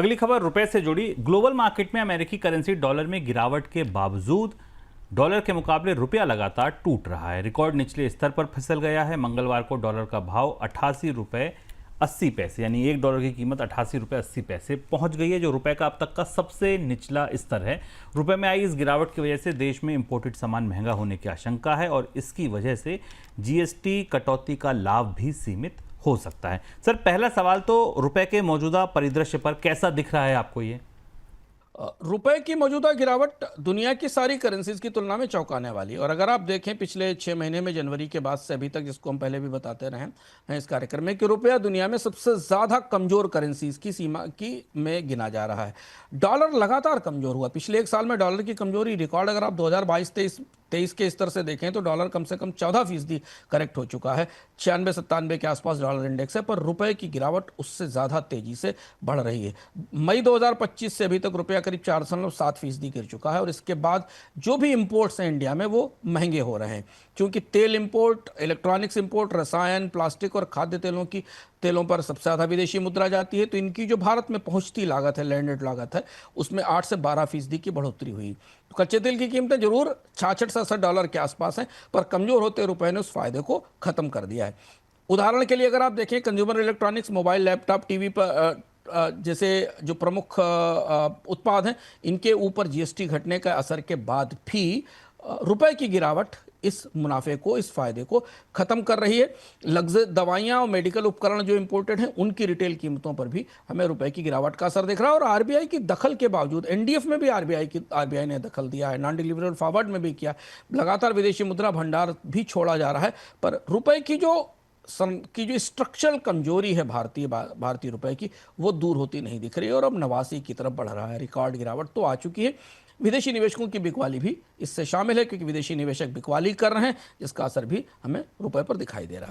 अगली खबर रुपए से जुड़ी। ग्लोबल मार्केट में अमेरिकी करेंसी डॉलर में गिरावट के बावजूद डॉलर के मुकाबले रुपया लगातार टूट रहा है। रिकॉर्ड निचले स्तर पर फिसल गया है। मंगलवार को डॉलर का भाव 88 रुपये 80 पैसे यानी $1 की कीमत 88 रुपये 80 पैसे पहुंच गई है, जो रुपए का अब तक का सबसे निचला स्तर है। रुपए में आई इस गिरावट की वजह से देश में इंपोर्टेड सामान महंगा होने की आशंका है और इसकी वजह से जीएसटी कटौती का लाभ भी सीमित हो सकता है। सर, पहला सवाल तो रुपए के मौजूदा परिदृश्य पर कैसा दिख रहा है आपको ये? रुपए की मौजूदा गिरावट दुनिया की सारी करेंसीज की तुलना में चौंकाने वाली है। और अगर आप देखें पिछले 6 महीने में, जनवरी के बाद से अभी तक, जिसको हम पहले भी बताते रहे हैं इस कार्यक्रम में, कि रुपया दुनिया में सबसे ज्यादा कमजोर करेंसीज की सीमा की में गिना जा रहा है। डॉलर लगातार कमजोर हुआ। पिछले एक साल में डॉलर की कमजोरी रिकॉर्ड, अगर आप 2022-23 के स्तर से देखें तो डॉलर कम से कम 14% करेक्ट हो चुका है। 96-97 के आसपास डॉलर इंडेक्स है, पर रुपए की गिरावट उससे ज्यादा तेजी से बढ़ रही है। मई 2025 से अभी तक रुपया करीब 4.7% गिर चुका है और इसके बाद जो भी इंपोर्ट्स हैं इंडिया में वो महंगे हो रहे हैं, क्योंकि तेल इंपोर्ट, इलेक्ट्रॉनिक्स इंपोर्ट, रसायन, प्लास्टिक और खाद्य तेलों पर सबसे ज़्यादा विदेशी मुद्रा जाती है। तो इनकी जो भारत में पहुंचती लागत है, लैंडेड लागत है, उसमें 8 से 12% की बढ़ोतरी हुई। तो कच्चे तेल की कीमतें जरूर 66-67 डॉलर के आसपास हैं, पर कमजोर होते रुपए ने उस फायदे को खत्म कर दिया है। उदाहरण के लिए अगर आप देखें, consumer electronics, mobile, laptop, TV पर जैसे जो प्रमुख उत्पाद हैं, इनके ऊपर जीएसटी घटने का असर के बाद भी रुपए की गिरावट इस मुनाफे को, इस फायदे को खत्म कर रही है। लग्जरी दवाइयां और मेडिकल उपकरण जो इंपोर्टेड हैं, उनकी रिटेल कीमतों पर भी हमें रुपए की गिरावट का असर दिख रहा है। और आरबीआई की दखल के बावजूद, एनडीएफ में भी आरबीआई ने दखल दिया है, नॉन डिलीवरेबल फॉरवर्ड में भी किया, लगातार विदेशी मुद्रा भंडार भी छोड़ा जा रहा है। पर रुपए की जो स्ट्रक्चरल कमजोरी है भारतीय रुपए की, वो दूर होती नहीं दिख रही है और अब 89 की तरफ बढ़ रहा है। रिकॉर्ड गिरावट तो आ चुकी है। विदेशी निवेशकों की बिकवाली भी इससे शामिल है, क्योंकि विदेशी निवेशक बिकवाली कर रहे हैं, जिसका असर भी हमें रुपए पर दिखाई दे रहा है।